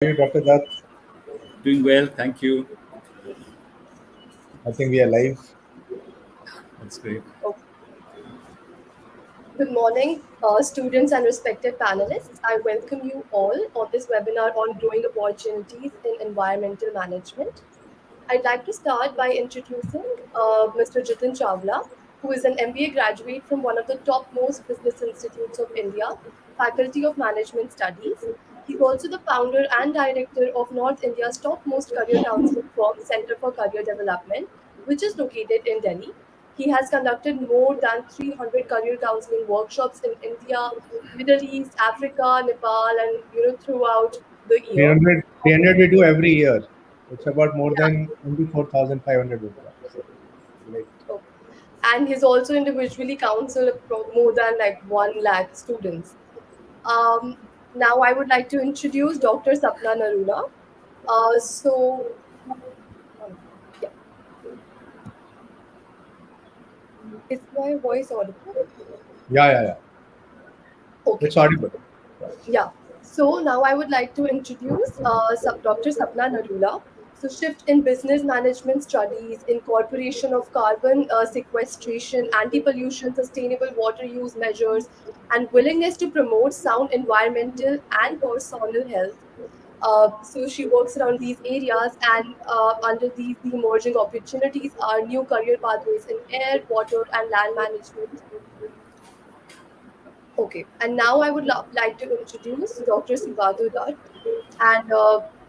Hey, Dr. Dutt, Doing well, thank you. I think we are live. That's great. Oh, good morning, students and respected panelists. I welcome you all on this webinar on growing opportunities in environmental management. I'd like to start by introducing Mr. Jitin Chawla, who is an MBA graduate from one of the topmost business institutes of India, Faculty of Management Studies. He's also the founder and director of North India's topmost career counseling firm, Center for Career Development, which is located in Delhi. He has conducted more than 300 career counseling workshops in India, Middle East, Africa, Nepal, and throughout the year. 300 we do every year. It's about more Yeah. than 24,500 programs. Great. Okay. And he's also individually counseled more than like 1 lakh students. Um, Now I would like to introduce Dr. Sapna Narula. So, yeah, is my voice audible? Yeah. Okay. It's audible. Yeah. So now I would like to introduce Dr. Sapna Narula. So shift in business management studies, incorporation of carbon sequestration, anti-pollution, sustainable water use measures, and willingness to promote sound environmental and personal health. So she works around these areas, and under these the emerging opportunities are new career pathways in air, water, and land management. Okay, and now I would like to introduce Dr. Sivadu Dutt, and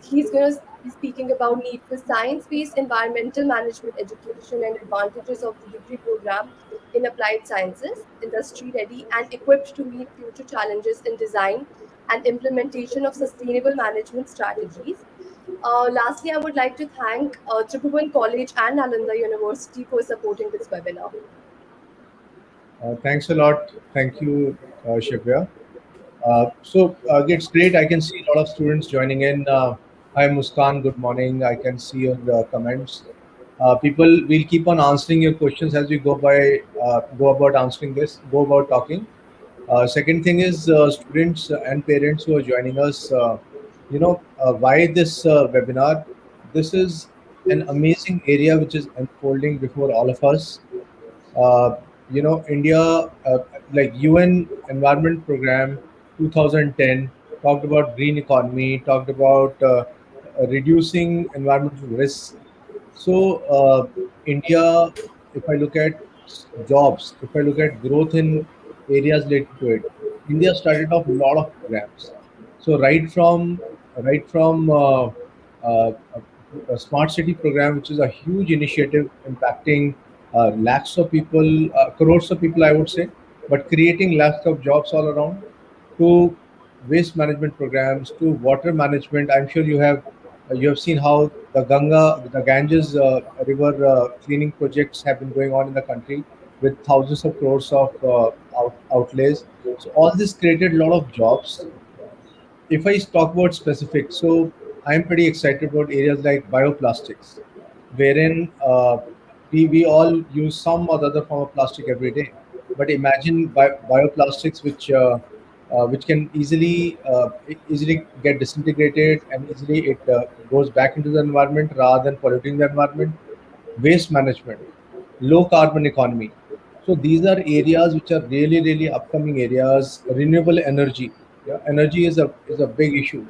he's going to be speaking about need for science-based environmental management education and advantages of the degree program in applied sciences, industry-ready and equipped to meet future challenges in design and implementation of sustainable management strategies. Lastly, I would like to thank Tribhuvan College and Nalanda University for supporting this webinar. Thanks a lot. Thank you, Shivya. So it's great. I can see a lot of students joining in. Hi, Muskan. Good morning. I can see your comments. People will keep on answering your questions as we go about answering this, go about talking. Second thing is students and parents who are joining us. Why this webinar? This is an amazing area which is unfolding before all of us. uh, India, like UN Environment Program 2010, talked about green economy, talked about reducing environmental risks. So India, if I look at jobs, if I look at growth in areas related to it, India started off a lot of programs. So right from uh, a smart city program, which is a huge initiative impacting lakhs of people, crores of people, I would say, but creating lakhs of jobs all around, to waste management programs, to water management. I'm sure you have seen how the Ganges river cleaning projects have been going on in the country with thousands of crores of outlays. So all this created a lot of jobs. If I talk about specifics, so I'm pretty excited about areas like bioplastics, wherein we all use some or the other form of plastic every day. But imagine bioplastics which can easily get disintegrated, and easily it goes back into the environment rather than polluting the environment. Waste management, low carbon economy. So these are areas which are really upcoming areas. Renewable energy, yeah, energy is a big issue.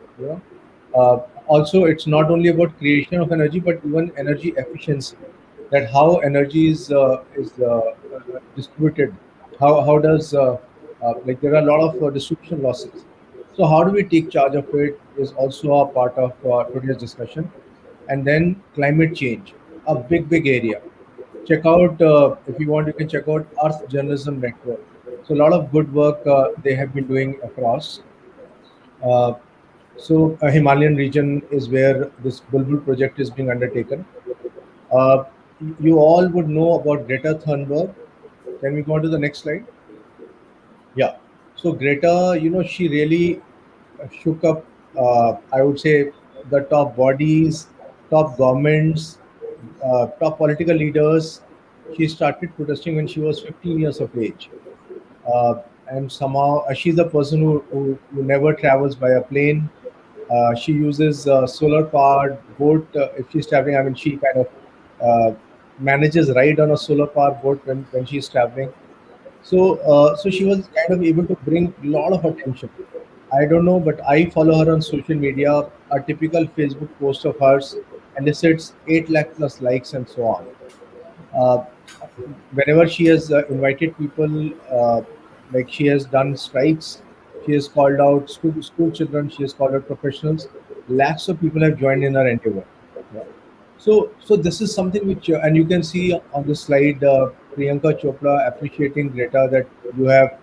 Also, it's not only about creation of energy, but even energy efficiency. That how energy is distributed. How does like there are a lot of distribution losses. So how do we take charge of it is also a part of today's discussion. And then climate change, a big area. Check out, if you want, you can check out Earth Journalism Network. So a lot of good work they have been doing across. Uh, so Himalayan region is where this Bulbul project is being undertaken. Uh, you all would know about Greta Thunberg. Can we go on to the next slide? Yeah. So Greta, she really shook up, I would say, the top bodies, top governments, top political leaders. She started protesting when she was 15 years of age. And somehow she's a person who never travels by a plane. She uses solar powered boat if she's traveling. I mean, she kind of manages ride on a solar powered boat when she's traveling. So she was kind of able to bring a lot of attention. I don't know, but I follow her on social media. A typical Facebook post of hers elicits 8 lakh plus likes and so on. Uh, Whenever she has invited people, like she has done strikes, she has called out school children, she has called out professionals. Lakhs of people have joined in her endeavor. Yeah. So this is something which, and you can see on the slide, Priyanka Chopra appreciating Greta, that you have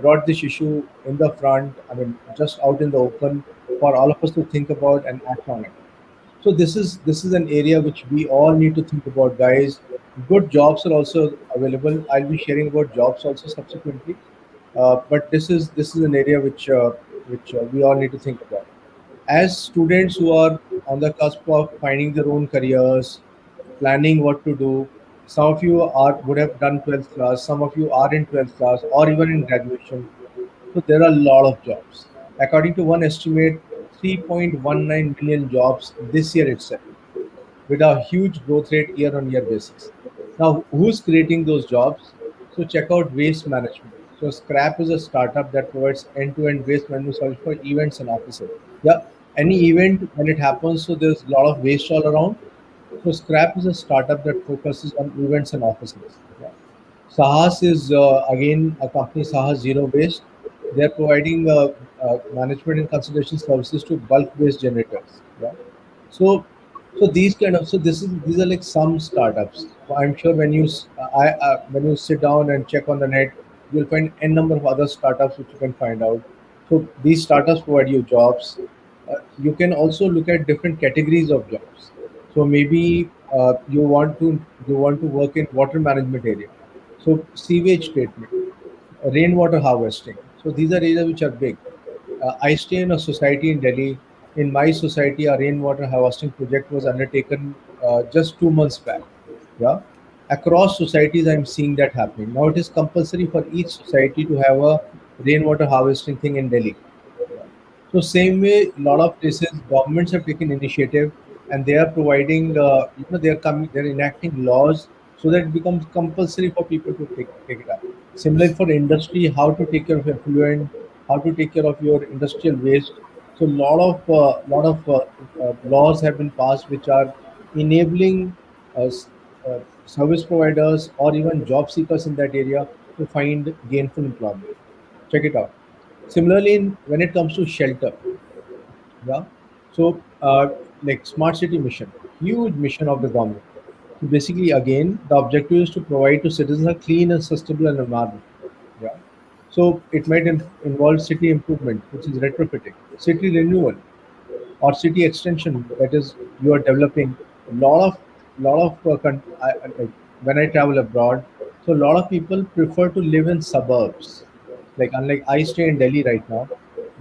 brought this issue in the front. I mean, just out in the open for all of us to think about and act on it. So this is an area which we all need to think about, guys. Good jobs are also available. I'll be sharing about jobs also subsequently. But this is an area which we all need to think about. As students who are on the cusp of finding their own careers, planning what to do, some of you are would have done 12th class, some of you are in 12th class or even in graduation. So there are a lot of jobs. According to one estimate, 3.19 million jobs this year itself, with a huge growth rate year on year basis. Now, who's creating those jobs? So check out waste management. So Scrap is a startup that provides end-to-end waste management solution for events and offices. Yeah, any event when it happens, so there's a lot of waste all around. So Scrap is a startup that focuses on events and offices. Yeah. Sahas is again a company, Sahas Zero Waste. They're providing management and consultation services to bulk waste generators. Yeah. So, so these kind of, so this is these are like some startups. So I'm sure when when you sit down and check on the net, you'll find n number of other startups which you can find out. So these startups provide you jobs. You can also look at different categories of jobs. So maybe you want to work in water management area. So sewage treatment, rainwater harvesting. So these are areas which are big. I stay in a society in Delhi. In my society, a rainwater harvesting project was undertaken just 2 months back. Yeah, across societies, I'm seeing that happening. Now it is compulsory for each society to have a rainwater harvesting thing in Delhi. Yeah. So same way, a lot of places governments have taken initiative, and they are providing, they're enacting laws so that it becomes compulsory for people to take it up. Similarly for industry, how to take care of effluent, how to take care of your industrial waste. So lot of laws have been passed which are enabling service providers or even job seekers in that area to find gainful employment. Check it out. Similarly, when it comes to shelter, yeah. So, like smart city mission, huge mission of the government. So basically, again, the objective is to provide to citizens a clean and sustainable environment. Yeah. So it might involve city improvement, which is retrofitting, city renewal, or city extension. That is, you are developing a like when I travel abroad. So a lot of people prefer to live in suburbs. Like unlike I stay in Delhi right now,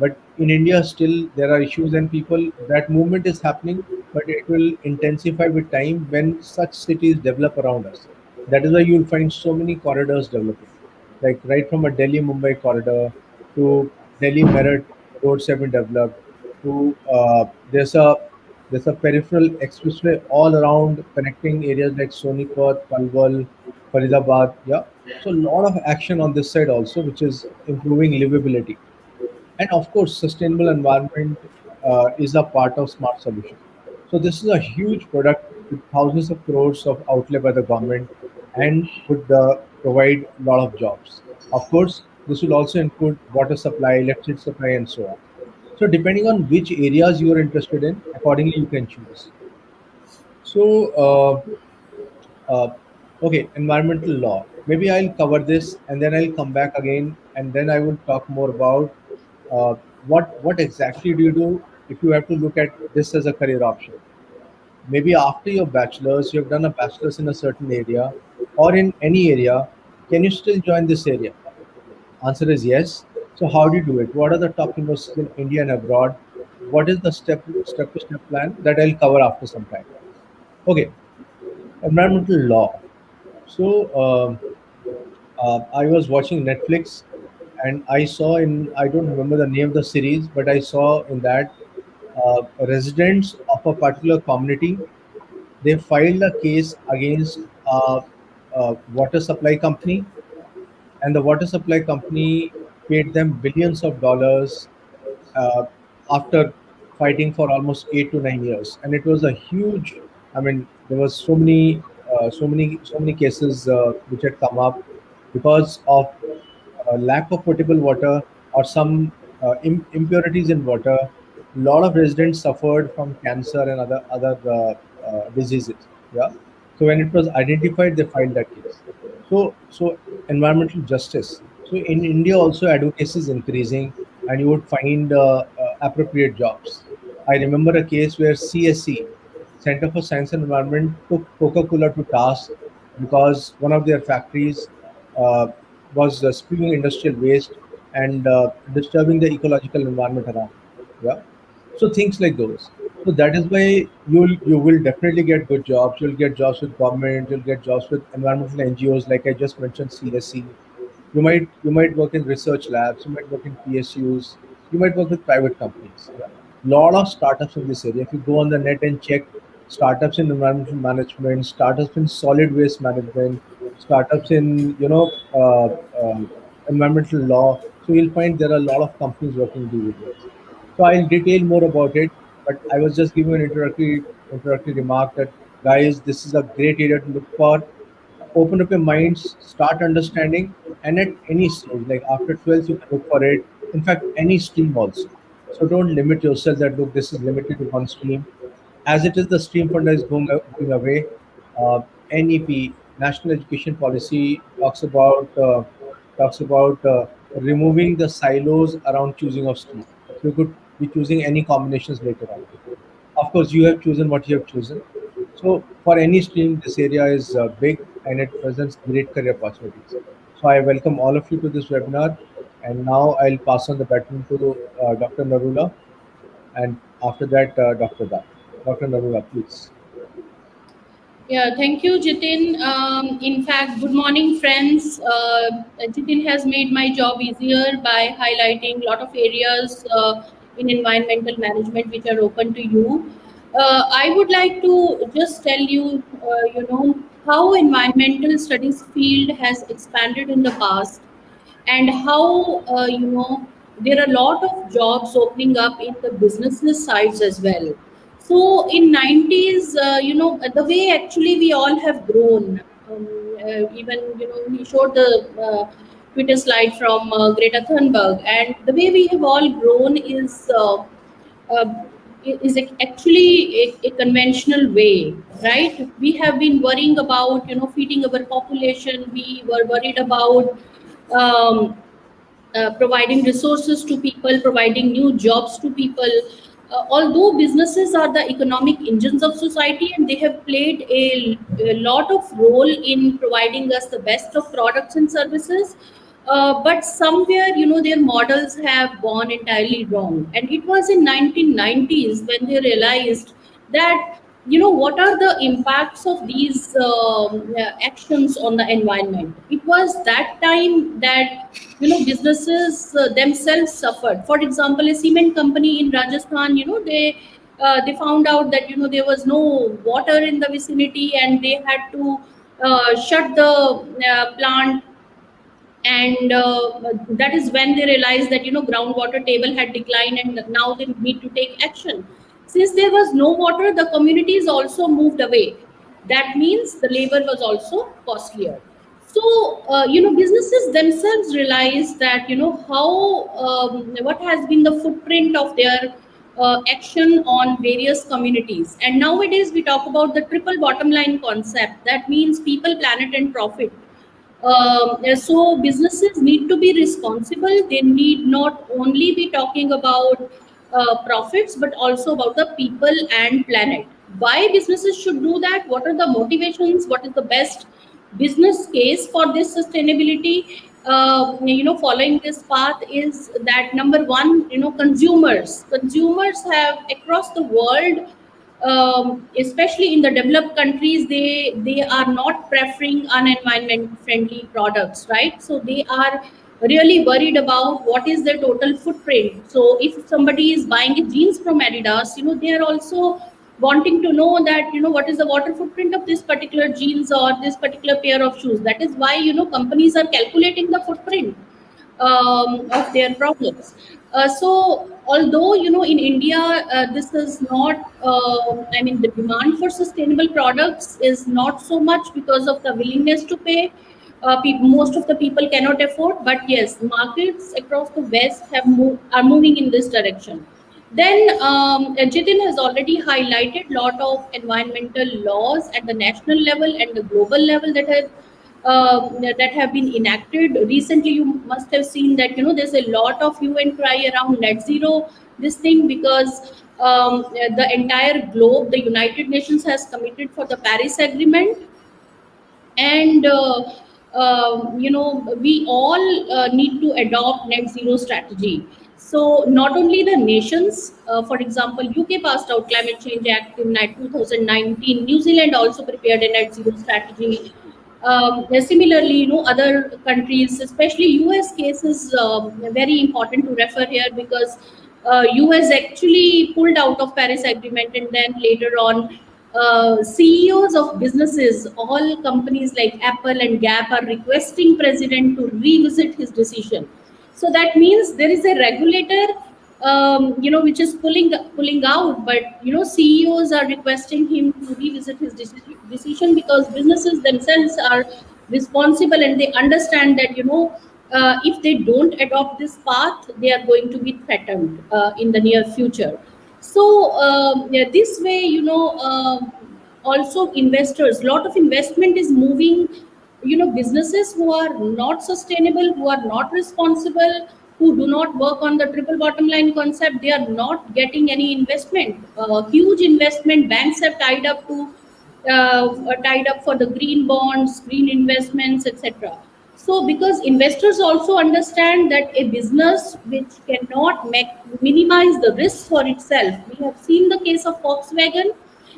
but in India still there are issues and people that movement is happening, but it will intensify with time when such cities develop around us. That is why you'll find so many corridors developing, like right from a Delhi Mumbai corridor to Delhi Meerut roads have been developed. To there's a peripheral expressway all around connecting areas like Sonipat, Palwal, Faridabad. Yeah, so a lot of action on this side also, which is improving livability. And of course, sustainable environment is a part of smart solution. So this is a huge product with thousands of crores of outlay by the government and would provide a lot of jobs. Of course, this will also include water supply, electricity supply, and so on. So depending on which areas you are interested in, accordingly you can choose. So okay, environmental law. Maybe I'll cover this and then I'll come back again and then I will talk more about uh, what exactly do you do if you have to look at this as a career option. Maybe after your bachelor's, you have done a bachelor's in a certain area or in any area. Can you still join this area? Answer is yes. So how do you do it? What are the top universities in India and abroad? What is the step to step plan that I'll cover after some time? Okay, environmental law. So I was watching Netflix, and I saw in I don't remember the name of the series, but I saw in that residents of a particular community, they filed a case against a water supply company, and the water supply company paid them billions of dollars uh, after fighting for almost 8 to 9 years. And it was a huge. I mean, there was so many cases which had come up because of lack of potable water or some impurities in water. A lot of residents suffered from cancer and other diseases. Yeah. So when it was identified, they filed that case. So environmental justice. So in India also advocacy is increasing, and you would find appropriate jobs. I remember a case where CSE, Center for Science and Environment, took Coca-Cola to task because one of their factories uh, was spewing industrial waste and disturbing the ecological environment around. Yeah, so things like those. So that is why you will definitely get good jobs. You'll get jobs with government. You'll get jobs with environmental NGOs, like I just mentioned, CSC. You might work in research labs. You might work in PSUs. You might work with private companies. Yeah. Lot of startups in this area. If you go on the net and check startups in environmental management, startups in solid waste management, startups in environmental law, so you'll find there are a lot of companies working in these areas. So I'll detail more about it, but I was just giving an introductory remark that, guys, this is a great area to look for. Open up your minds, start understanding, and at any stage, like after 12th, you can look for it. In fact, any stream also. So don't limit yourself that, look, this is limited to one stream. As it is, the stream fund is going away. NEP, National Education Policy, talks about removing the silos around choosing of stream. So you could be choosing any combinations later on. Of course, you have chosen what you have chosen. So for any stream, this area is big, and it presents great career opportunities. So I welcome all of you to this webinar. And now I'll pass on the baton to Dr. Narula, and after that, Dr. Da. Dr. Narula, please. Yeah, thank you, Jitin. In fact, good morning, friends. Jitin has made my job easier by highlighting a lot of areas in environmental management which are open to you. I would like to just tell you, how environmental studies field has expanded in the past, and how there are a lot of jobs opening up in the businesses sides as well. So in 90s, the way actually we all have grown. Even we showed the Twitter slide from Greta Thunberg, and the way we have all grown uh, is actually a conventional way, right? We have been worrying about feeding our population. We were worried about um, providing resources to people, providing new jobs to people. Although businesses are the economic engines of society, and they have played a lot of role in providing us the best of products and services, but somewhere their models have gone entirely wrong. And it was in 1990s when they realized that what are the impacts of these actions on the environment. It was that time that businesses themselves suffered. For example, a cement company in Rajasthan, they found out that there was no water in the vicinity, and they had to shut the plant. And that is when they realized that groundwater table had declined, and now they need to take action. Since there was no water, the communities also moved away. That means the labor was also costlier. So businesses themselves realized that how what has been the footprint of their action on various communities. And nowadays we talk about the triple bottom line concept. That means people, planet, and profit. So businesses need to be responsible. They need not only be talking about profits, but also about the people and planet. Why businesses should do that? What are the motivations? What is the best business case for this sustainability? Following this path is that, number one, consumers have across the world, especially in the developed countries, they are not preferring unenvironment friendly products, right? So they are really worried about what is their total footprint. So if somebody is buying a jeans from Adidas, they are also wanting to know that, what is the water footprint of this particular jeans or this particular pair of shoes. That is why, companies are calculating the footprint of their products. So although, in India, this is not, I mean, the demand for sustainable products is not so much because of the willingness to pay. Most of the people cannot afford, but yes, markets across the West are moving in this direction. Then Jitin has already highlighted lot of environmental laws at the national level and the global level that have been enacted recently. You must have seen that, there's a lot of hue and cry around net zero this thing, because the entire globe, the United Nations, has committed for the Paris Agreement. And we all need to adopt net zero strategy. So not only the nations, for example, UK passed out climate change act in 2019. New Zealand also prepared a net zero strategy. Similarly, other countries, especially US case, is very important to refer here, because US actually pulled out of Paris Agreement, and then later on, CEOs of businesses, all companies like Apple and Gap, are requesting president to revisit his decision. So that means there is a regulator, which is pulling out, but CEOs are requesting him to revisit his decision, because businesses themselves are responsible, and they understand that, if they don't adopt this path, they are going to be threatened in the near future. So yeah, this way, also investors, lot of investment is moving. Businesses who are not sustainable, who are not responsible, who do not work on the triple bottom line concept, they are not getting any investment. Huge investment banks have tied up for the green bonds, green investments, etc. So, because investors also understand that a business which cannot minimize the risk for itself, we have seen the case of Volkswagen,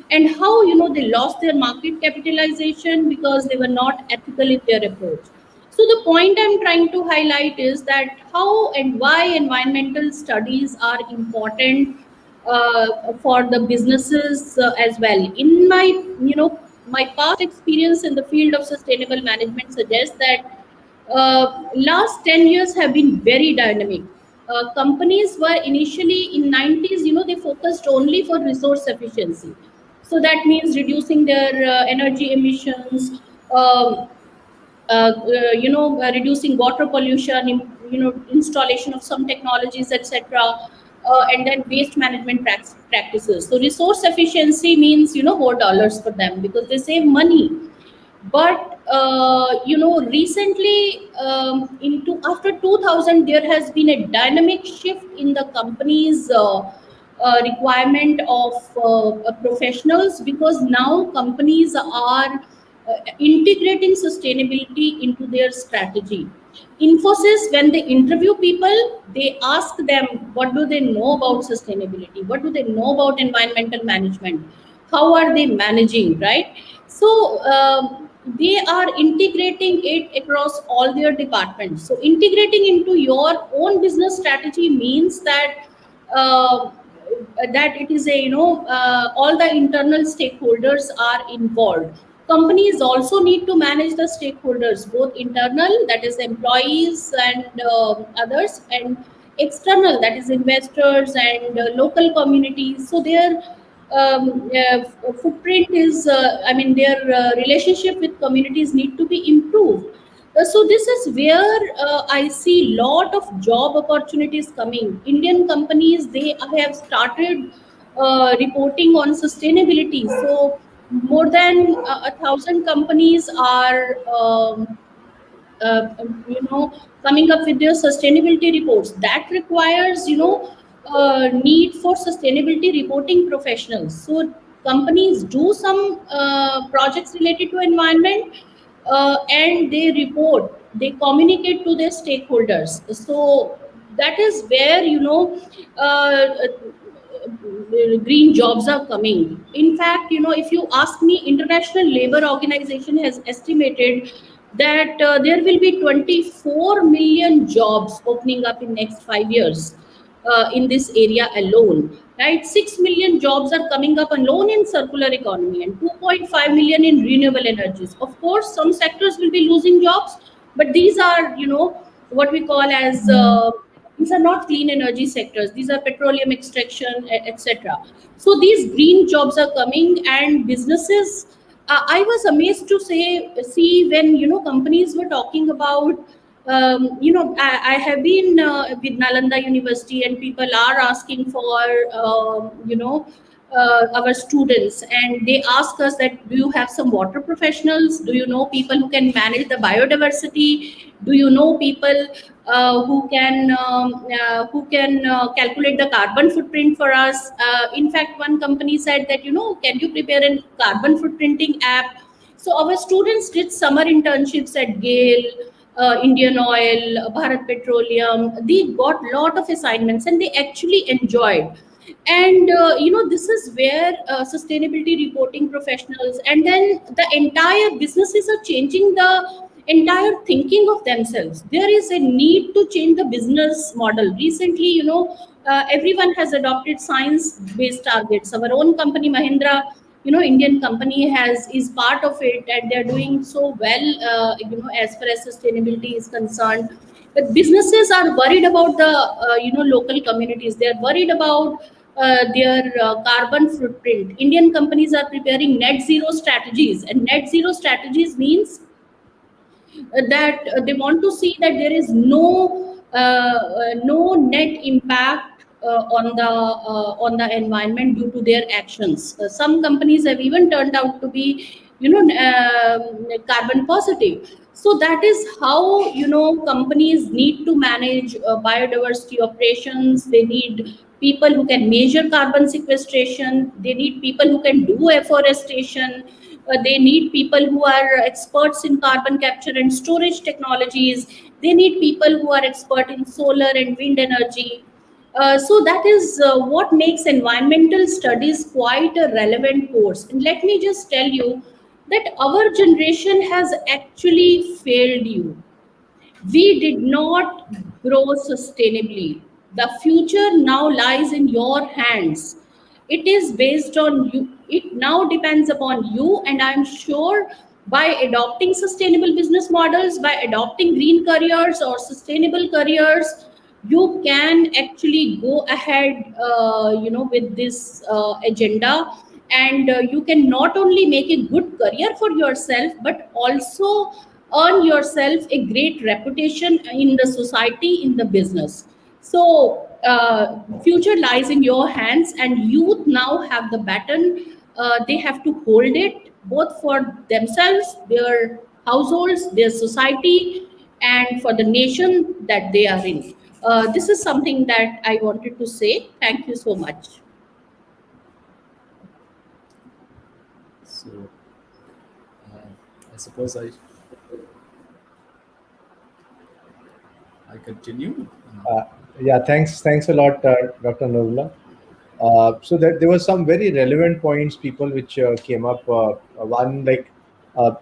and how, they lost their market capitalization because they were not ethical in their approach. So the point I'm trying to highlight is that how and why environmental studies are important for the businesses as well. In my, my past experience in the field of sustainable management suggests that last 10 years have been very dynamic. Companies were initially in 90s, they focused only for resource efficiency. So that means reducing their energy emissions, um, reducing water pollution, installation of some technologies, etc., and then waste management practices. So resource efficiency means, more dollars for them because they save money. But recently, into after 2000, there has been a dynamic shift in the company's requirement of professionals, because now companies are integrating sustainability into their strategy. Infosys, when they interview people, they ask them what do they know about sustainability, what do they know about environmental management, how are they managing, right? So they are integrating it across all their departments. So integrating into your own business strategy means uh, that it is a, all the internal stakeholders are involved. Companies also need to manage the stakeholders, both internal, that is employees and others, and external, that is investors and local communities. So their footprint is, I mean, their relationship with communities need to be improved. So this is where I see lot of job opportunities coming. Indian companies, they have started reporting on sustainability. So more than 1,000 companies are coming up with their sustainability reports. That requires, need for sustainability reporting professionals. So companies do some projects related to environment, and they report, they communicate to their stakeholders. So that is where, green jobs are coming. In fact, if you ask me, International Labour Organization has estimated that there will be 24 million jobs opening up in next 5 years in this area alone, right? 6 million jobs are coming up alone in circular economy and 2.5 million in renewable energies. Of course, some sectors will be losing jobs, but these are, what we call as these are not clean energy sectors. These are petroleum extraction, etc. So these green jobs are coming, and businesses. I was amazed to see when companies were talking about. I have been with Nalanda University, and people are asking for our students, and they ask us that, do you have some water professionals? Do you know people who can manage the biodiversity? Do you know people who can calculate the carbon footprint for us? In fact, one company said that, can you prepare a carbon footprinting app? So our students did summer internships at Gale, Indian Oil, Bharat Petroleum. They got lot of assignments, and they actually enjoyed. And this is where sustainability reporting professionals, and then the entire businesses are changing the entire thinking of themselves. There is a need to change the business model. Recently, everyone has adopted science based targets. Our own company Mahindra, Indian company, has is part of it, and they're doing so well as far as sustainability is concerned. But businesses are worried about the local communities. They're worried about their carbon footprint. Indian companies are preparing net zero strategies, and net zero strategies means that they want to see that there is no net impact on the environment due to their actions. Some companies have even turned out to be carbon positive. So that is how companies need to manage biodiversity operations. They need people who can measure carbon sequestration. They need people who can do afforestation. They need people who are experts in carbon capture and storage technologies. They need people who are expert in solar and wind energy. So that is what makes environmental studies quite a relevant course. And let me just tell you that our generation has actually failed you. We did not grow sustainably. The future now lies in your hands. It is based on you. It now depends upon you, and I'm sure by adopting sustainable business models, by adopting green careers or sustainable careers, you can actually go ahead, with this agenda, and you can not only make a good career for yourself, but also earn yourself a great reputation in the society, in the business. So future lies in your hands, and youth now have the baton. They have to hold it both for themselves, their households, their society, and for the nation that they are in. This is something that I wanted to say. Thank you so much. So I suppose I continue. Uh, yeah, thanks a lot, Dr. Nurula. So that there were some very relevant points, people, which came up. One, like, uh,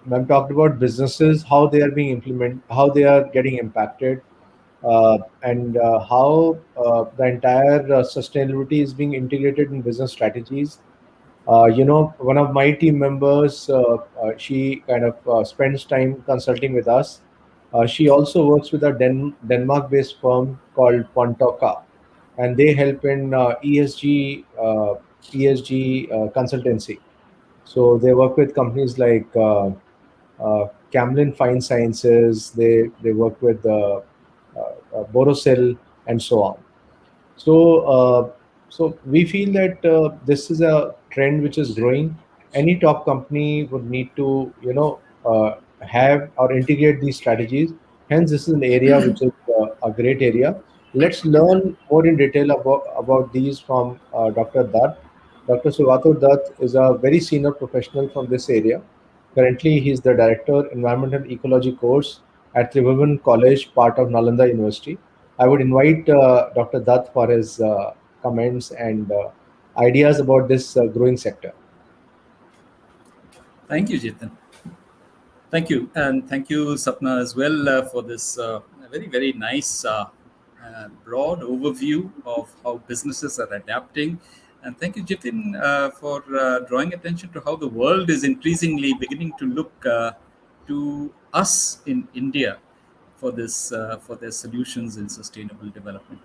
ma'am talked about businesses, how they are being implemented, how they are getting impacted, and how the entire sustainability is being integrated in business strategies. One of my team members, she kind of spends time consulting with us. She also works with a Denmark-based firm called Pontoka, and they help in ESG consultancy. So they work with companies like Camlin Fine Sciences. They work with Borosel and so on. So we feel that this is a trend which is growing. Any top company would need to, have or integrate these strategies. Hence, this is an area which is a great area. Let's learn more in detail about these from Dr. Dutt. Dr. Sugato Dutt is a very senior professional from this area. Currently, he is the director, Environmental Ecology course at Tribhuvan College, part of Nalanda University. I would invite Dr. Dutt for his comments and ideas about this growing sector. Thank you, Jitin. Thank you, and thank you, Sapna, as well for this very, very nice broad overview of how businesses are adapting. And thank you, Jitin, for drawing attention to how the world is increasingly beginning to look to us in India for their solutions in sustainable development.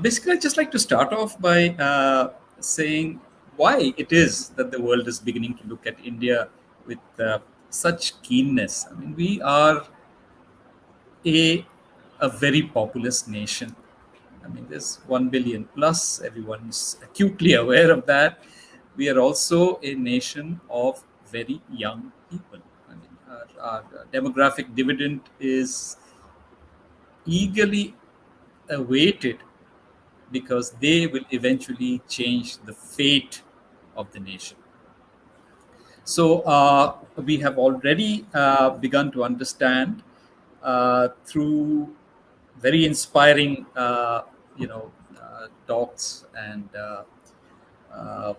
Basically, I'd just like to start off by saying why it is that the world is beginning to look at India with such keenness. I mean, we are a, a very populous nation. I mean, there's 1 billion plus, everyone's acutely aware of that. We are also a nation of very young people. I mean, our demographic dividend is eagerly awaited because they will eventually change the fate of the nation. So we have already begun to understand through very inspiring, talks and uh,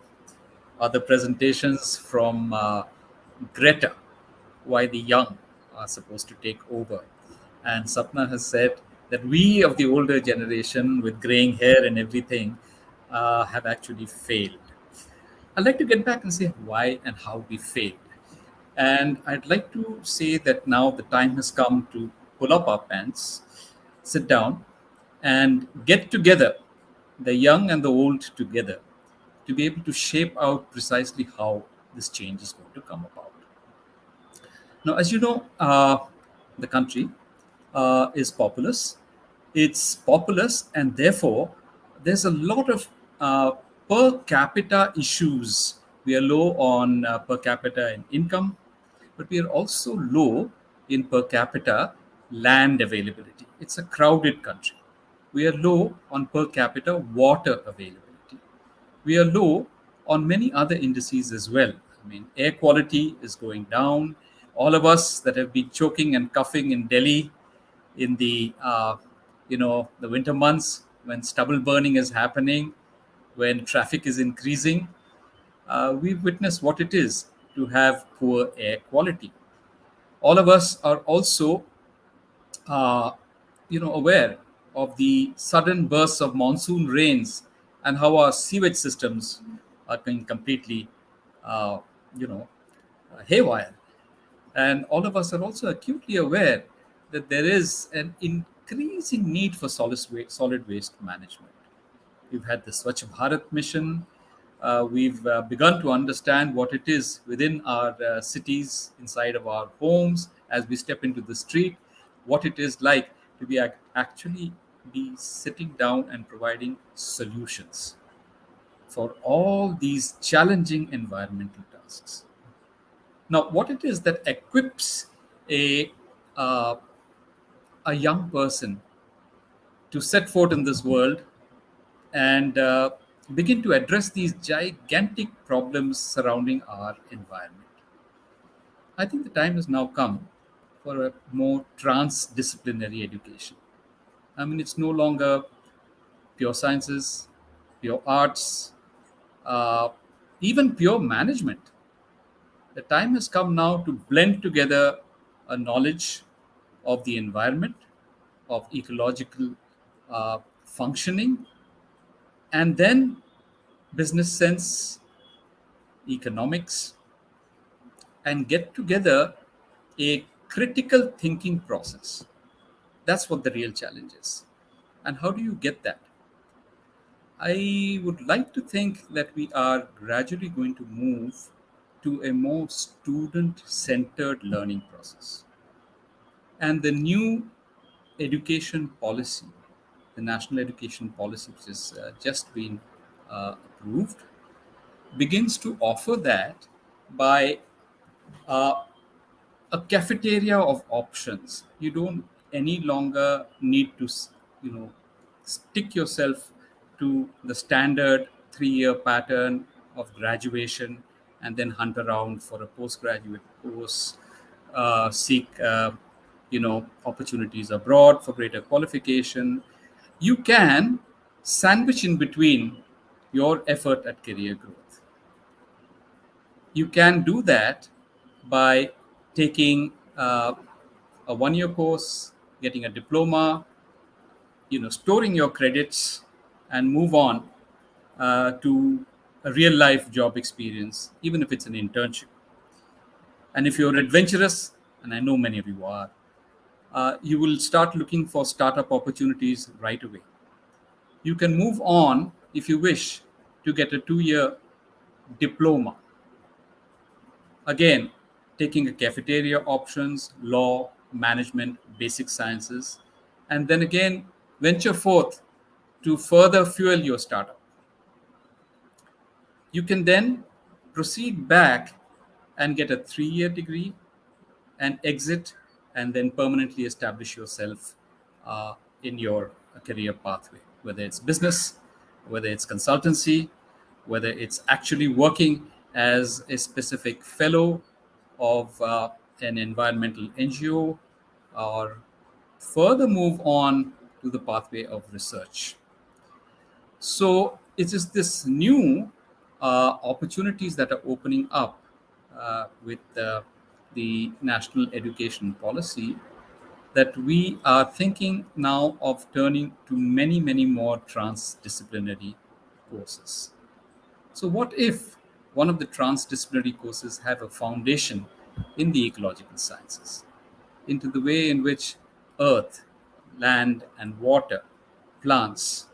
other presentations from Greta, why the young are supposed to take over. And Sapna has said that we of the older generation with graying hair and everything have actually failed. I'd like to get back and say why and how we failed. And I'd like to say that now the time has come to pull up our pants, sit down, and get together, the young and the old together, to be able to shape out precisely how this change is going to come about. Now, as you know, the country is populous. It's populous, and therefore, there's a lot of per capita issues. We are low on per capita in income, but we are also low in per capita land availability. It's a crowded country. We are low on per capita water availability. We are low on many other indices as well. I mean, air quality is going down. All of us that have been choking and coughing in Delhi in the the winter months when stubble burning is happening, when traffic is increasing, we've witnessed what it is to have poor air quality. All of us are also uh, aware of the sudden bursts of monsoon rains and how our sewage systems are going completely uh, you know haywire. And all of us are also acutely aware that there is an increasing need for solid waste management. We've had the Swachh Bharat mission. We've begun to understand what it is within our cities, inside of our homes, as we step into the street, what it is like to be actually be sitting down and providing solutions for all these challenging environmental tasks. Now, what it is that equips a uh, a young person to set forth in this world and begin to address these gigantic problems surrounding our environment. I think the time has now come for a more transdisciplinary education. I mean, it's no longer pure sciences, pure arts, uh, even pure management. The time has come now to blend together a knowledge of the environment, of ecological functioning, and then business sense, economics, and get together a critical thinking process. That's what the real challenge is. And how do you get that? I would like to think that we are gradually going to move to a more student centered learning process. And the new education policy, the national education policy, which has just been approved, begins to offer that by uh, a cafeteria of options. You don't any longer need to, stick yourself to the standard 3 year pattern of graduation and then hunt around for a postgraduate course, seek, opportunities abroad for greater qualification. You can sandwich in between your effort at career growth. You can do that by taking a 1 year course, getting a diploma, storing your credits, and move on to a real life job experience, even if it's an internship. And if you're adventurous, and I know many of you are, you will start looking for startup opportunities right away. You can move on if you wish to get a 2 year diploma. Again, taking a cafeteria options, law, management, basic sciences, and then again venture forth to further fuel your startup. You can then proceed back and get a 3 year degree and exit and then permanently establish yourself in your career pathway, whether it's business, whether it's consultancy, whether it's actually working as a specific fellow of an environmental NGO, or further move on to the pathway of research. So it is this new opportunities that are opening up with the national education policy, that we are thinking now of turning to many, many more transdisciplinary courses. So what if one of the transdisciplinary courses have a foundation in the ecological sciences, into the way in which earth, land and water, plants,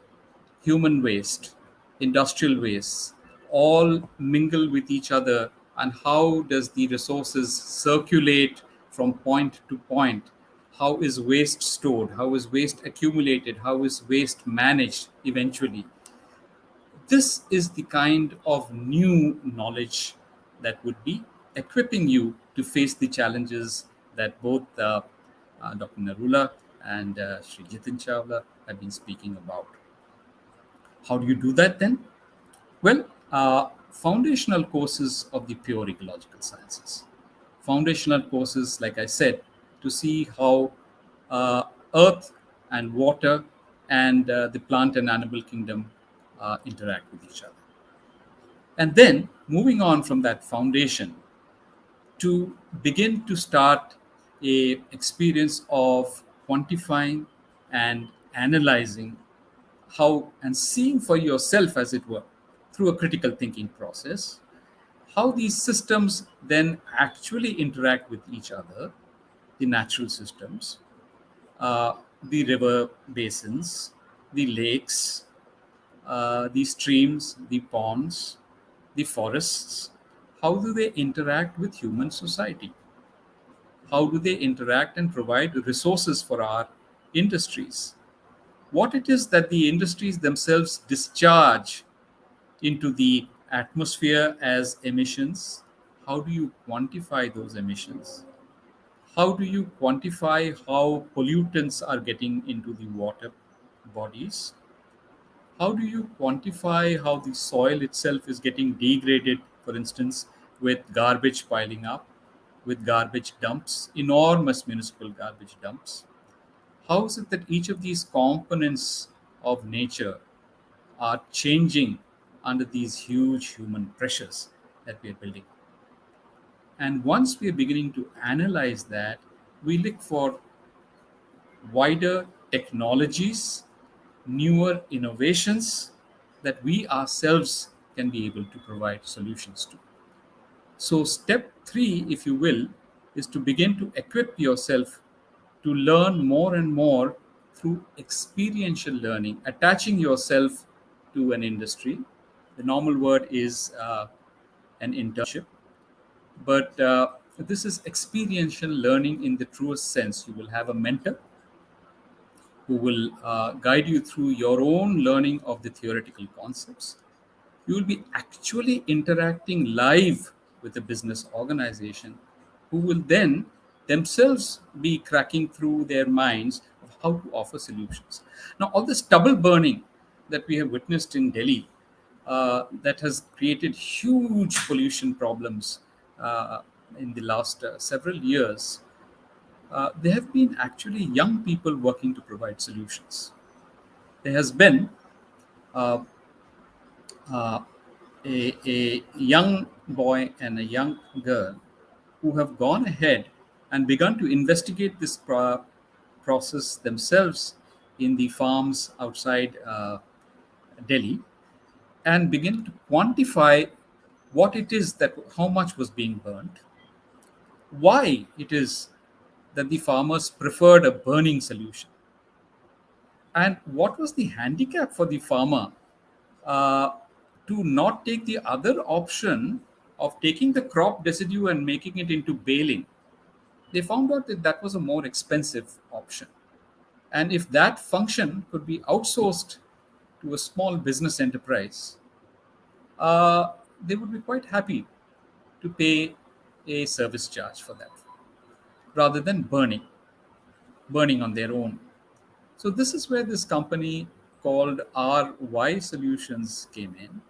human waste, industrial waste, all mingle with each other, and how does the resources circulate from point to point? How is waste stored? How is waste accumulated? How is waste managed eventually? This is the kind of new knowledge that would be equipping you to face the challenges that both Dr. Narula and Sri Jitin Chawla have been speaking about. How do you do that then? Well, foundational courses of the pure ecological sciences. Foundational courses, like I said, to see how earth and water and the plant and animal kingdom interact with each other. And then moving on from that foundation to begin to start a experience of quantifying and analyzing how, and seeing for yourself, as it were, through a critical thinking process, how these systems then actually interact with each other, the natural systems, the river basins, the lakes, the streams, the ponds, the forests. How do they interact with human society? How do they interact and provide resources for our industries? What it is that the industries themselves discharge into the atmosphere as emissions? How do you quantify those emissions? How do you quantify how pollutants are getting into the water bodies? How do you quantify how the soil itself is getting degraded, for instance, with garbage piling up, with garbage dumps, enormous municipal garbage dumps? How is it that each of these components of nature are changing under these huge human pressures that we are building? And once we are beginning to analyze that, we look for wider technologies, newer innovations that we ourselves can be able to provide solutions to. So, step three, if you will, is to begin to equip yourself to learn more and more through experiential learning, attaching yourself to an industry. The normal word is an internship, but this is experiential learning in the truest sense. You will have a mentor who will guide you through your own learning of the theoretical concepts. You will be actually interacting live with a business organization who will then themselves be cracking through their minds of how to offer solutions. Now, all this stubble burning that we have witnessed in Delhi, that has created huge pollution problems in the last several years, there have been actually young people working to provide solutions. There has been uh, uh, a young boy and a young girl who have gone ahead and begun to investigate this process themselves in the farms outside Delhi, and begin to quantify what it is that how much was being burnt, why it is that the farmers preferred a burning solution, and what was the handicap for the farmer uh, to not take the other option of taking the crop residue and making it into baling. They found out that that was a more expensive option. And if that function could be outsourced to a small business enterprise, uh, they would be quite happy to pay a service charge for that rather than burning on their own. So this is where this company called RY Solutions came in,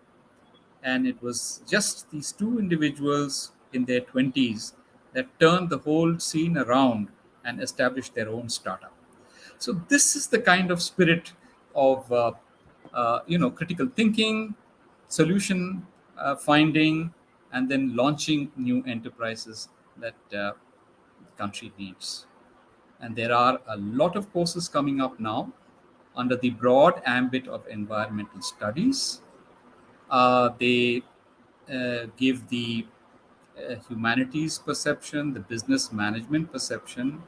and it was just these two individuals in their 20s that turned the whole scene around and established their own startup. So this is the kind of spirit of critical thinking, solution finding, and then launching new enterprises that the country needs. And there are a lot of courses coming up now under the broad ambit of environmental studies. They give the humanities perception, the business management perception.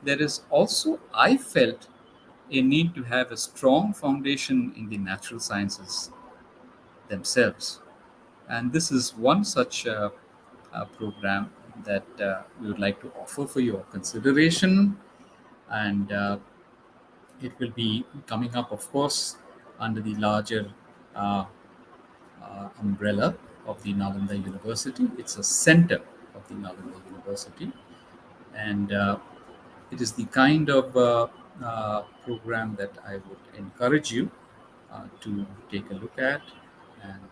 There is also, I felt, a need to have a strong foundation in the natural sciences themselves. And this is one such program that we would like to offer for your consideration. And it will be coming up, of course, under the larger uh, umbrella of the Nalanda University. It's a center of the Nalanda University, and it is the kind of program that I would encourage you to take a look at and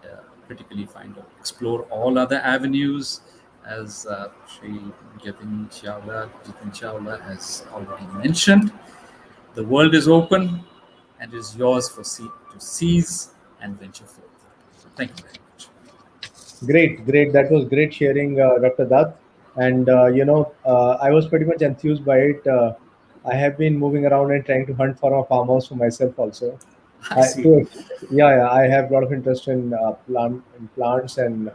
critically find out, explore all other avenues, as Sri Jitin Chawla has already mentioned. The world is open and is yours to seize and venture forth. So thank you very much. Great, great. That was great sharing, Dr. Dutt. And I was pretty much enthused by it. I have been moving around and trying to hunt for a farmhouse for myself also. I see. Yeah, I have a lot of interest in plants, and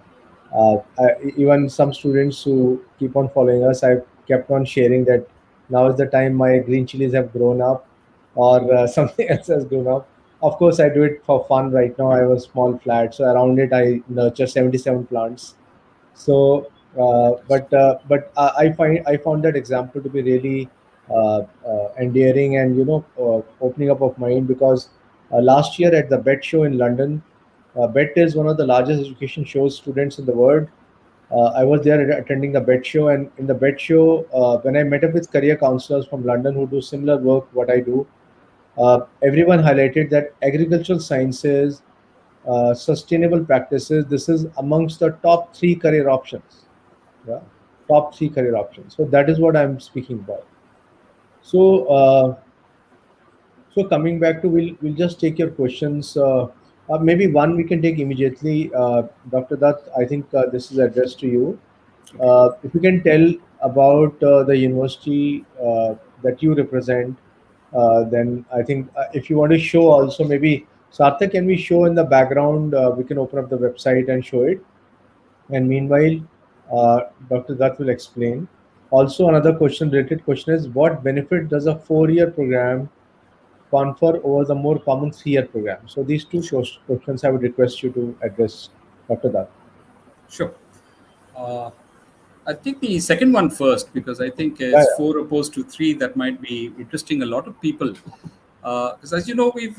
even some students who keep on following us, I've kept on sharing that now is the time my green chilies have grown up, or something else has grown up. Of course, I do it for fun. Right now, I have a small flat, so around it I nurture 77 plants. So, I found that example to be really endearing, and opening up of mind, because last year at the BET show in London, BET is one of the largest education shows students in the world. I was there attending the BET show, and in the BET show, when I met up with career counselors from London who do similar work what I do, everyone highlighted that agricultural sciences, sustainable practices, this is amongst the top three career options. Yeah, top three career options. So that is what I'm speaking about. So coming back to, we'll just take your questions. Maybe one we can take immediately. Dr. Dutt, I think this is addressed to you. Okay. If you can tell about the university that you represent, then I think if you want to show also, maybe Sarthak, can we show in the background? We can open up the website and show it. And meanwhile, Dr. Dutt will explain. Also, another question, related question, is what benefit does a 4-year program confer over the more common 3-year program? So these two Sure. questions I would request you to address, Dr. Dutt. Sure. Uh, I think the second one first, because I think Yeah, it's four opposed to three. That might be interesting a lot of people. Because as you know, we've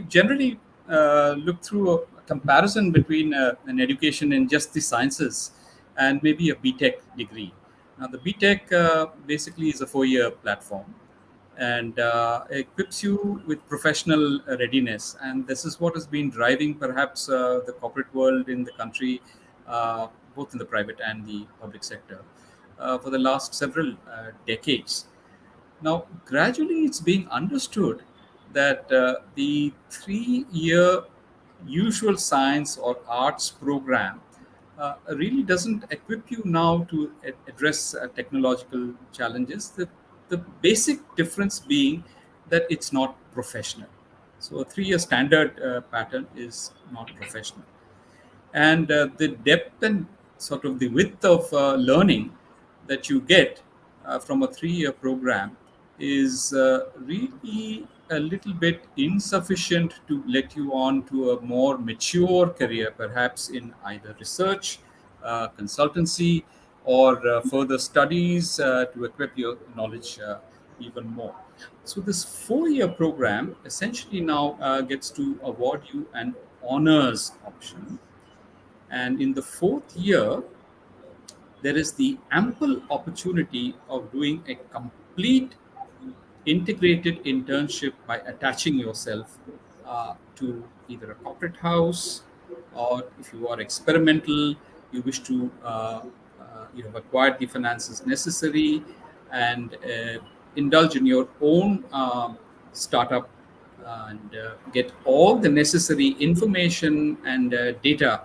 generally looked through a comparison between an education in just the sciences and maybe a BTech degree. Now, the BTech basically is a 4-year platform, and equips you with professional readiness. And this is what has been driving perhaps the corporate world in the country, both in the private and the public sector, for the last several decades. Now, gradually, it's being understood that the 3-year usual science or arts program really doesn't equip you now to address technological challenges. The basic difference being that it's not professional. So a 3 year standard pattern is not professional, and the depth and sort of the width of learning that you get from a 3 year program is really a little bit insufficient to let you on to a more mature career, perhaps in either research, consultancy, or further studies to equip your knowledge even more. So, this 4 year program essentially now gets to award you an honors option, and in the fourth year, there is the ample opportunity of doing a complete integrated internship by attaching yourself to either a corporate house, or if you are experimental, you wish to you have acquired the finances necessary and indulge in your own startup and get all the necessary information and data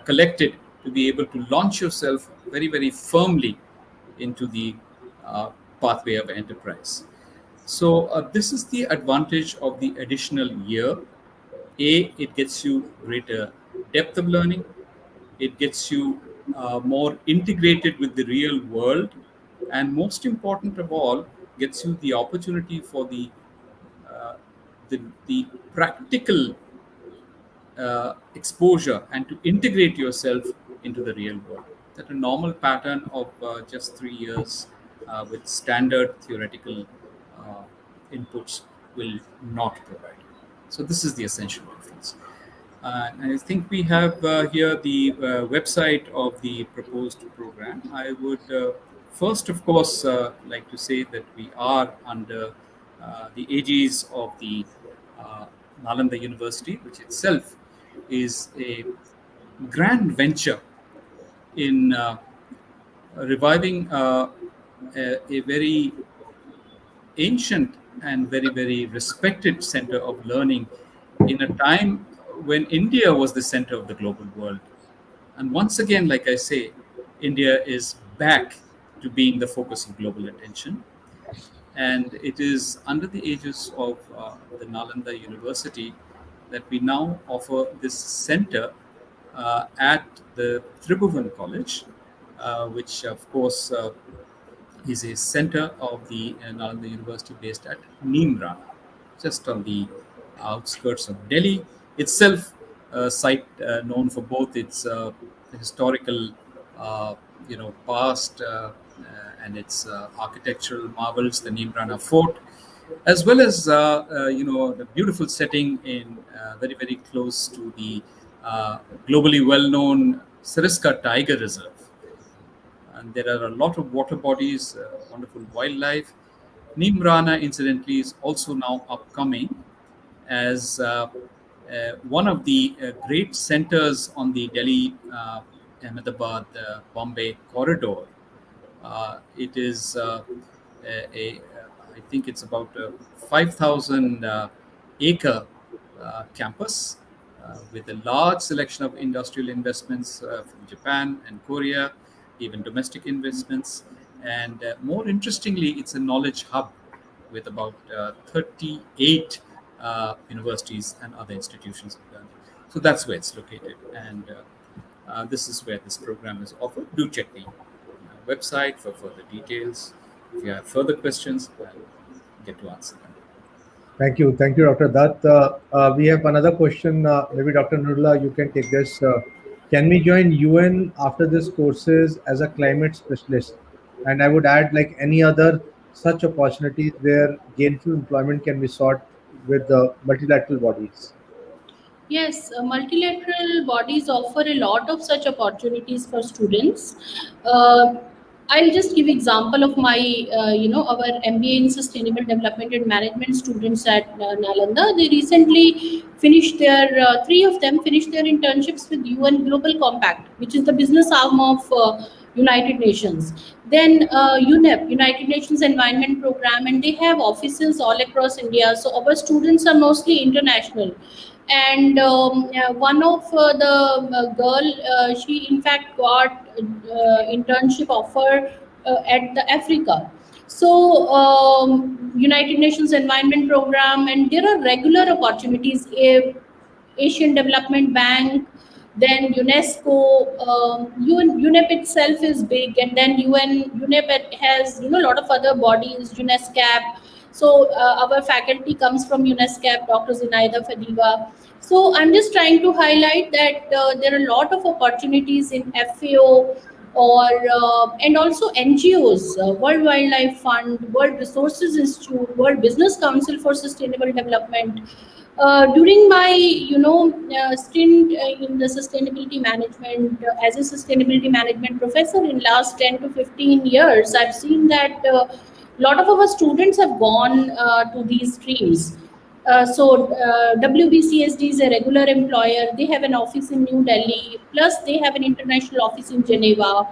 collected to be able to launch yourself very, very firmly into the pathway of enterprise. So, this is the advantage of the additional year. It gets you greater depth of learning, it gets you more integrated with the real world, and most important of all, gets you the opportunity for uh, the practical exposure and to integrate yourself into the real world that a normal pattern of just 3 years with standard theoretical uh, inputs will not provide. So this is the essential difference. And I think we have here the website of the proposed program. I would first, of course, like to say that we are under the aegis of the uh, Nalanda University, which itself is a grand venture in reviving a very ancient and very, very respected center of learning in a time when India was the center of the global world. And once again, like I say, India is back to being the focus of global attention. And it is under the aegis of the Nalanda University that we now offer this center at the Tribhuvan College, which of course is a center of the Nalanda University based at Neemrana, just on the outskirts of Delhi itself, a site known for both its historical, past and its architectural marvels, the Neemrana Fort, as well as the beautiful setting in very, very close to the globally well-known Siriska Tiger Reserve. And there are a lot of water bodies, wonderful wildlife. Neemrana, incidentally, is also now upcoming as one of the great centers on the Delhi, Ahmedabad, Bombay corridor. It is I think it's about a 5,000 acre campus with a large selection of industrial investments from Japan and Korea, even domestic investments. And more interestingly, it's a knowledge hub with about 38 universities and other institutions of learning. So that's where it's located. And this is where this program is offered. Do check the website for further details. If you have further questions, I'll get to answer them. Thank you, Dr. Dutt. We have another question. Maybe Dr. Nurullah, you can take this. Can we join UN after this courses as a climate specialist? And I would add, like any other such opportunities where gainful employment can be sought with the multilateral bodies. Yes, multilateral bodies offer a lot of such opportunities for students. Uh, I'll just give example of my, our MBA in Sustainable Development and Management students at Nalanda. They recently finished three of them finished their internships with UN Global Compact, which is the business arm of United Nations. Then UNEP, United Nations Environment Program, and they have offices all across India. So our students are mostly international. And yeah, one of the girl, she in fact got internship offer at the Africa. So United Nations Environment Program, and there are regular opportunities. Asian Development Bank, then UNESCO, UNEP itself is big, and then UNEP has a lot of other bodies, UNESCAP. So our faculty comes from UNESCAP, Dr. Zinaida Fadiga. So I'm just trying to highlight that there are a lot of opportunities in FAO, or and also NGOs, World Wildlife Fund, World Resources Institute, World Business Council for Sustainable Development. During my stint in the sustainability management, as a sustainability management professor in last 10 to 15 years, I've seen that a lot of our students have gone to these streams. WBCSD is a regular employer. They have an office in New Delhi, plus they have an international office in Geneva.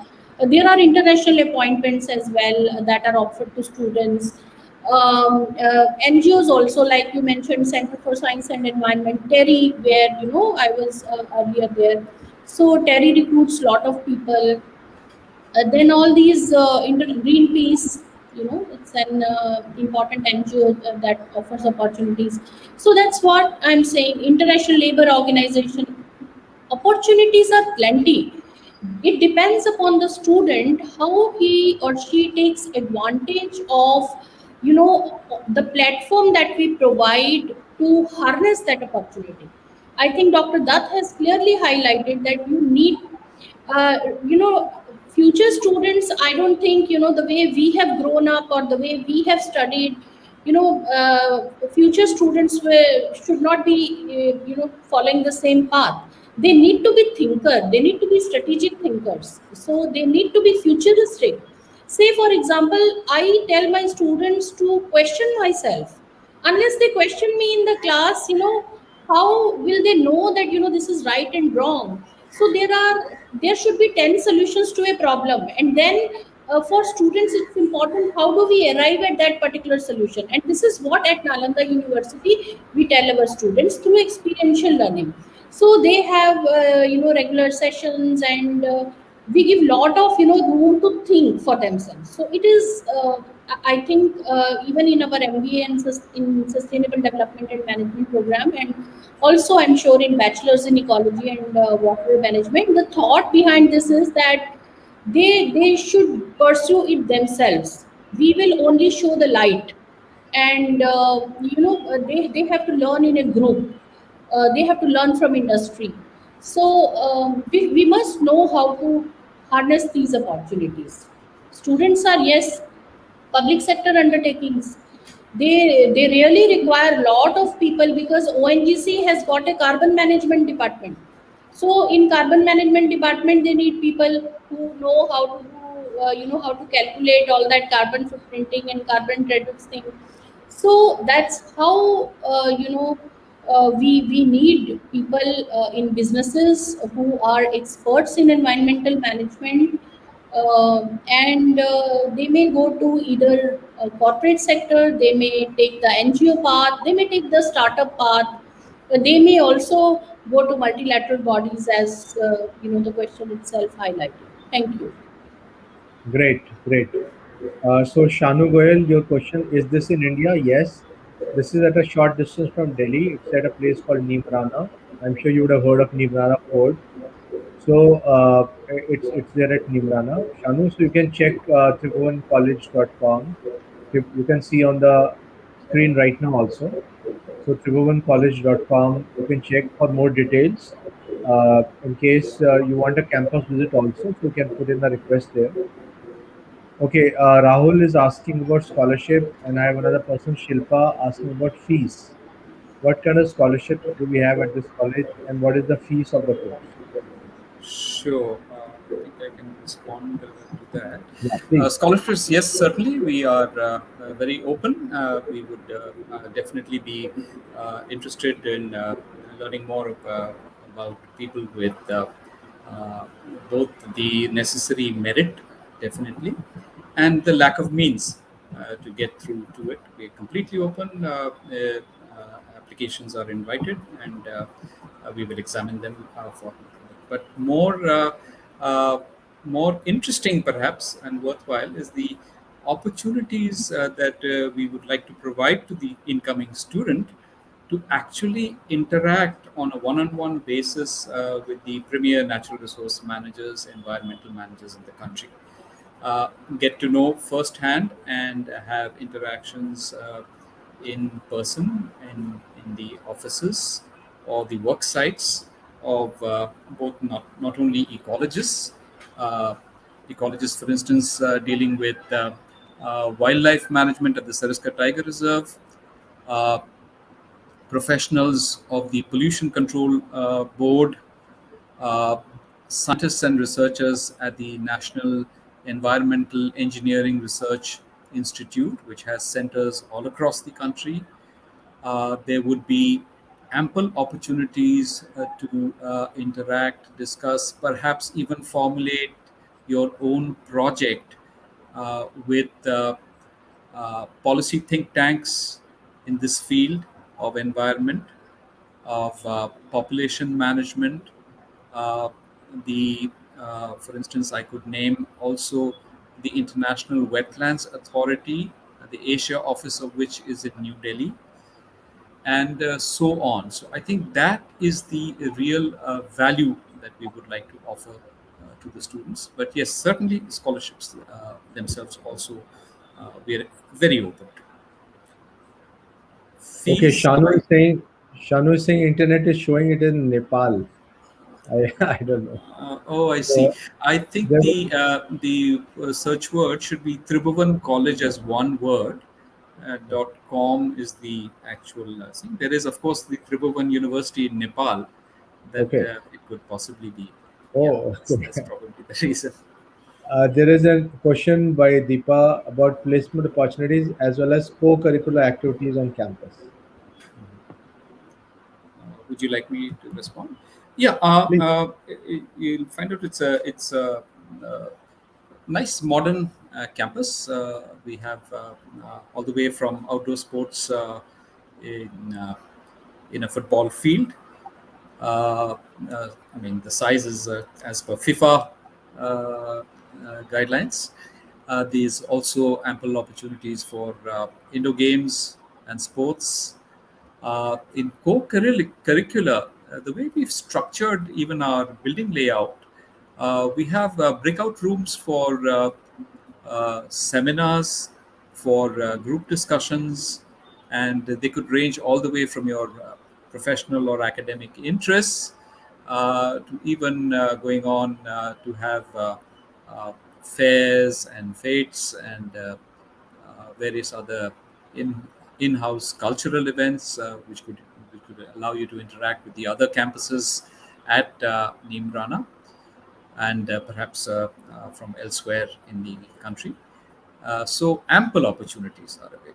There are international appointments as well that are offered to students. NGOs also, like you mentioned, Center for Science and Environment, Terry, where I was earlier there. So Terry recruits a lot of people. Then all these Greenpeace, it's an important NGO that offers opportunities. So that's what I'm saying. International Labour Organization, opportunities are plenty. It depends upon the student how he or she takes advantage of the platform that we provide to harness that opportunity. I think Dr. Dutt has clearly highlighted that you need uh, you know future students. I don't think the way we have grown up or the way we have studied, future students should not be following the same path. They need to be thinker, they need to be strategic thinkers, so they need to be futuristic. Say for example, I tell my students to question myself. Unless they question me in the class, how will they know that this is right and wrong? So there should be 10 solutions to a problem, and then for students it's important how do we arrive at that particular solution. And this is what at Nalanda University we tell our students through experiential learning. So they have regular sessions, and we give lot of room to think for themselves. So it is I think even in our MBA and in sustainable development and management program, and also I'm sure in bachelor's in ecology and water management, the thought behind this is that they should pursue it themselves. We will only show the light, and they have to learn in a group. They have to learn from industry. So we must know how to harness these opportunities. Students are, yes, public sector undertakings. They really require a lot of people, because ONGC has got a carbon management department. So in carbon management department, they need people who know how to do, how to calculate all that carbon footprinting and carbon credits thing. So that's how we need people in businesses who are experts in environmental management, and they may go to either corporate sector, they may take the NGO path, they may take the startup path, they may also go to multilateral bodies, as the question itself highlighted. Thank you. Great, great. So Shanu Goyal, your question, is this in India? Yes. This is at a short distance from Delhi. It's at a place called Neemrana. I'm sure you would have heard of Neemrana Fort. So it's there at Neemrana. Shanu, so you can check tribhuvancollege.com. You can see on the screen right now also. So tribhuvancollege.com, you can check for more details. In case you want a campus visit also, so you can put in a request there. Okay, Rahul is asking about scholarship, and I have another person, Shilpa, asking about fees. What kind of scholarships do we have at this college, and what is the fees of the course? Sure. I think I can respond to that. Yeah, please. Scholarships, yes, certainly. We are very open. We would definitely be interested in learning more about people with uh, both the necessary merit, definitely, and the lack of means to get through to it. We're completely open. Applications are invited, and we will examine them for. But uh, more interesting, perhaps, and worthwhile is the opportunities that we would like to provide to the incoming student to actually interact on a one-on-one basis with the premier natural resource managers, environmental managers in the country. Get to know firsthand and have interactions in person in the offices or the work sites of both not only ecologists, uh, ecologists, for instance, dealing with wildlife management at the Sariska Tiger Reserve, uh, professionals of the Pollution Control Board, uh, scientists and researchers at the National Environmental Engineering Research Institute, which has centers all across the country. There would be ample opportunities to interact, discuss, perhaps even formulate your own project with policy think tanks in this field of environment, of population management. Uh, for instance, I could name also the International Wetlands Authority, the Asia office of which is in New Delhi, and so on. So I think that is the real value that we would like to offer to the students. But yes, certainly scholarships themselves also we are very open to. Okay, Fees wise, Shanu is saying internet is showing it in Nepal. I I don't know. oh, I see. So I think there, the search word should be Tribhuvan College as one word. .com is the actual thing. There is, of course, the Tribhuvan University in Nepal. That okay. it could possibly be. Yeah, Oh, that's okay. probably the reason. There is a question by Deepa about placement opportunities as well as co-curricular activities on campus. Would you like me to respond? Yeah, Please. you'll find out it's a nice modern campus. We have all the way from outdoor sports in uh, in a football field. Uh, I mean, the size is as per FIFA guidelines. There's also ample opportunities for indoor games and sports. In co-curricular, the way we've structured even our building layout, we have breakout rooms for seminars, for group discussions, and they could range all the way from your professional or academic interests to even going on to have uh, fairs and fates and various other in in-house cultural events, which could allow you to interact with the other campuses at Neemrana and perhaps from elsewhere in the country. So ample opportunities are available.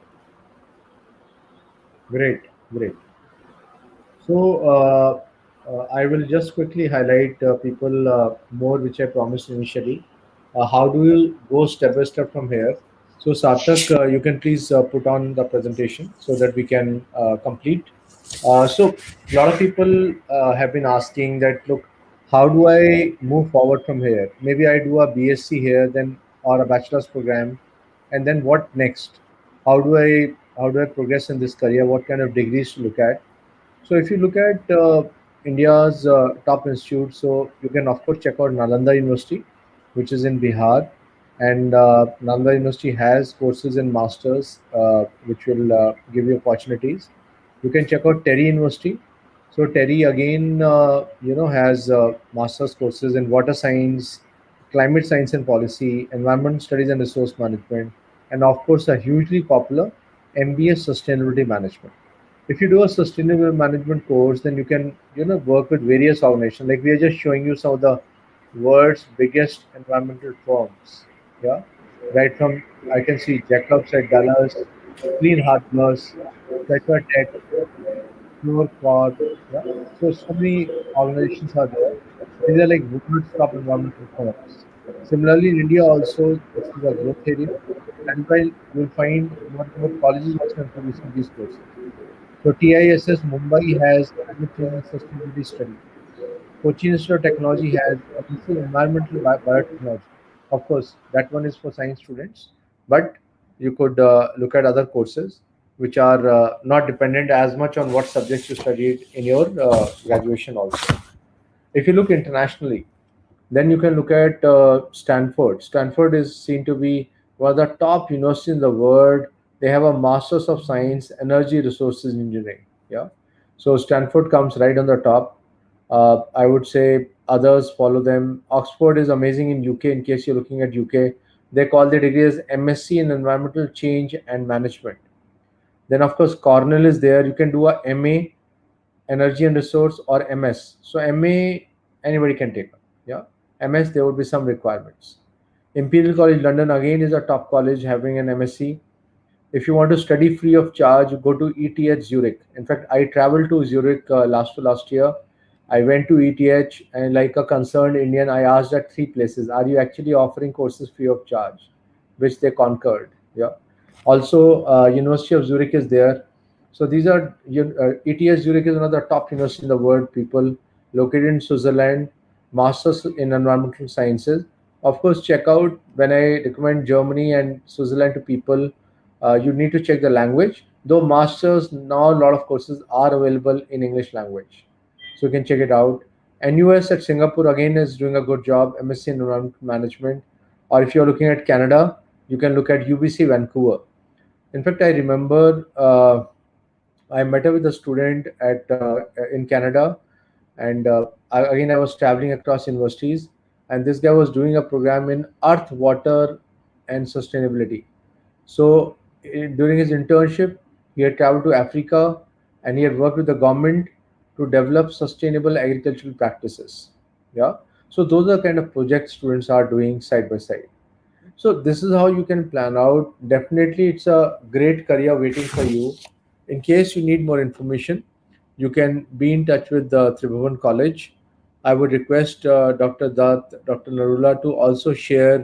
Great, great. So I will just quickly highlight people more, which I promised initially. How do you go step by step from here? So Sarthak, you can please put on the presentation so that we can complete. So a lot of people have been asking that, look, how do I move forward from here? Maybe I do a BSc here, then or a bachelor's program, and then what next? How do I progress in this career? What kind of degrees to look at? So if you look at India's top institutes, so you can of course check out Nalanda University, which is in Bihar, and Nalanda University has courses in masters, which will give you opportunities. You can check out Terry University. So Terry again, has masters courses in water science, climate science and policy, environment studies and resource management, and of course a hugely popular MBA sustainability management. If you do a sustainable management course, then you can work with various organizations. Like we are just showing you some of the world's biggest environmental firms. Yeah, right from I can see Jacobs at Dallas, Clean Harbors, Petra Tech, Pure Corp. Yeah, so many organizations are there. These are like would stop environmental collapse. Similarly, in India also, this is a growth area. That is why you'll find more and more colleges also introducing these courses. So TISS Mumbai has climate change and sustainability study. Kochi Institute of Technology has obviously environmental biotechnology. Of course, that one is for science students, but you could look at other courses which are not dependent as much on what subjects you studied in your graduation also. If you look internationally, then you can look at Stanford. Stanford is seen to be one of the top universities in the world. They have a Masters of Science, Energy Resources Engineering. Yeah, so Stanford comes right on the top. I would say others follow them. Oxford is amazing in UK. In case you're looking at UK, they call the degree as MSc in Environmental Change and Management. Then of course Cornell is there. You can do a MA energy and resource or MS. So MA anybody can take. Yeah. MS there would be some requirements. Imperial College London again is a top college having an MSc. If you want to study free of charge, go to ETH Zurich. In fact, I traveled to Zurich last year. I went to ETH and like a concerned Indian, I asked at three places, are you actually offering courses free of charge? Which they concurred. Yeah. Also, University of Zurich is there. So these are ETH Zurich is one of the top universities in the world. People located in Switzerland, masters in environmental sciences. Of course, check out when I recommend Germany and Switzerland to people. You need to check the language. Though masters now a lot of courses are available in English language, so you can check it out. NUS at Singapore again is doing a good job. MSc in Environmental Management, or if you're looking at Canada, you can look at UBC Vancouver. In fact, I remember I met up with a student at in Canada, and again I was traveling across universities, and this guy was doing a program in earth, water, and sustainability. So during his internship, he had traveled to Africa, and he had worked with the government to develop sustainable agricultural practices. Yeah. So those are kind of projects students are doing side by side. So this is how you can plan out. Definitely, it's a great career waiting for you. In case you need more information, you can be in touch with the Tribhuvan College. I would request Dr. Dutt, Dr. Narula to also share,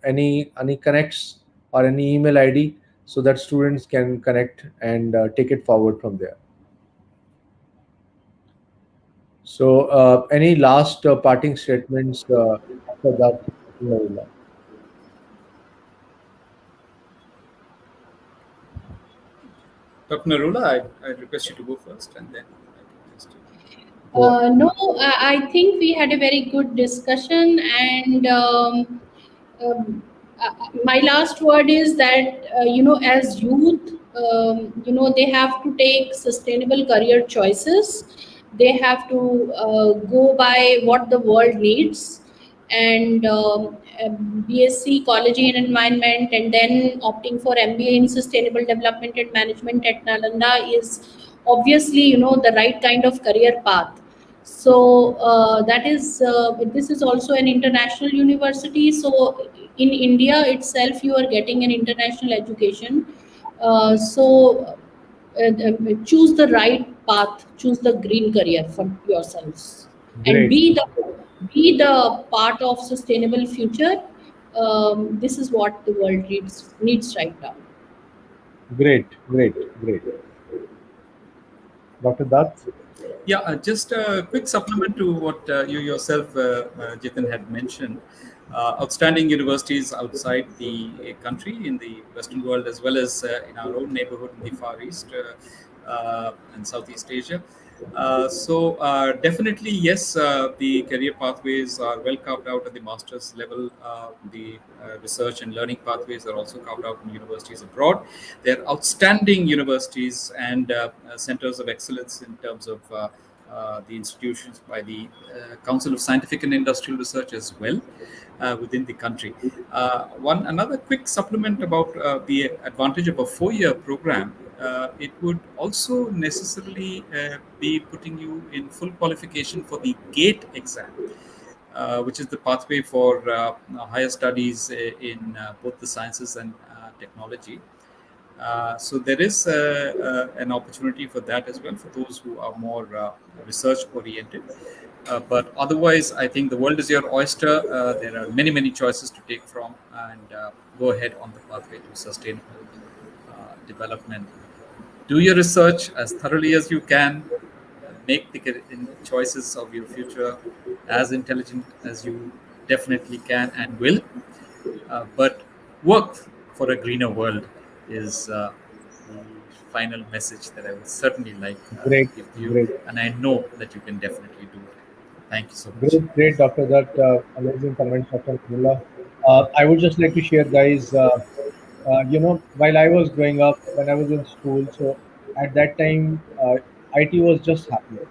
any connects or any email ID so that students can connect and take it forward from there. So, any last parting statements after that, Dr. Narula? Dr. Narula, I request you to go first, and then I can just. So, No, I think we had a very good discussion, and my last word is that as youth, they have to take sustainable career choices. They have to go by what the world needs, and BSc Ecology and Environment, and then opting for MBA in Sustainable Development and Management at Nalanda is obviously the right kind of career path. So that is this is also an international university. So in India itself, you are getting an international education. Choose the right path, choose the green career for yourselves, and great. be the part of sustainable future. This is what the world needs right now. Great, great, great. Dr. Dutt? Yeah, just a quick supplement to what you yourself, Jitin, had mentioned. Outstanding universities outside the country, in the Western world, as well as in our own neighborhood in the Far East and Southeast Asia. Definitely, yes, the career pathways are well carved out at the master's level. The research and learning pathways are also carved out in universities abroad. They're outstanding universities and centers of excellence in terms of the institutions by the Council of Scientific and Industrial Research as well within the country. One another quick supplement about the advantage of a four-year program. It would also necessarily be putting you in full qualification for the GATE exam, which is the pathway for higher studies in both the sciences and technology. So there is an opportunity for that as well for those who are more research oriented. But otherwise, I think the world is your oyster. There are many, many choices to take from, and go ahead on the pathway to sustainable development. Do your research as thoroughly as you can. Make the choices of your future as intelligent as you definitely can and will. But work for a greener world is the final message that I would certainly like to Great, give to you. great, And I know that you can definitely do it. Thank you so much. great, great, Dr. Dutt. Amazing comments, Dr. Abdullah. I would just like to share, guys. While I was growing up, when I was in school, so at that time, IT was just happening,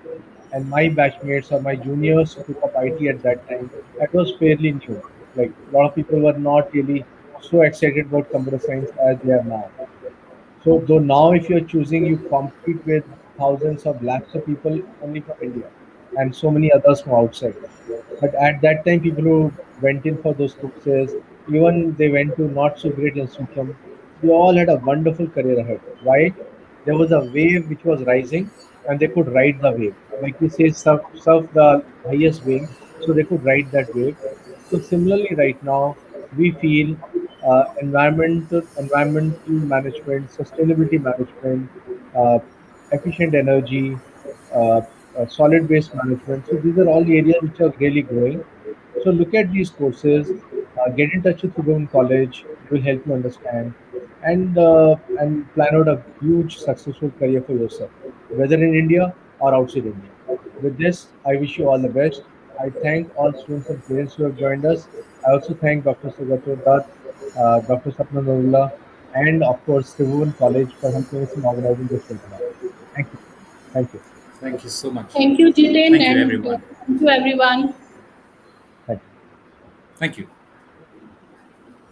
and my batchmates or my juniors who took up IT at that time, that was fairly new. Like a lot of people were not really so excited about computer science as they are now. So though now if you're choosing, you compete with thousands of lakhs of people only from India and so many others from outside. But at that time, people who went in for those courses, even they went to not so great institutions, they all had a wonderful career ahead. Why? There was a wave which was rising and they could ride the wave. Like we say, surf the highest wave, so they could ride that wave. So similarly, right now, we feel environmental management, sustainability management, uh, efficient energy, uh, solid waste management. So these are all the areas which are really growing. So look at these courses, get in touch with Tribhuvan College. It will help you understand, and plan out a huge successful career for yourself, whether in India or outside India. With this, I wish you all the best. I thank all students and parents who have joined us. I also thank Dr. Sugato Dutt, Dr. Sapna Nurullah, and of course Tribhuvan College for helping us in organizing this webinar. Thank you. Thank you. Thank you so much. Thank you, Jitin, Thank you, and everyone. thank you, everyone. Thank you. Thank you.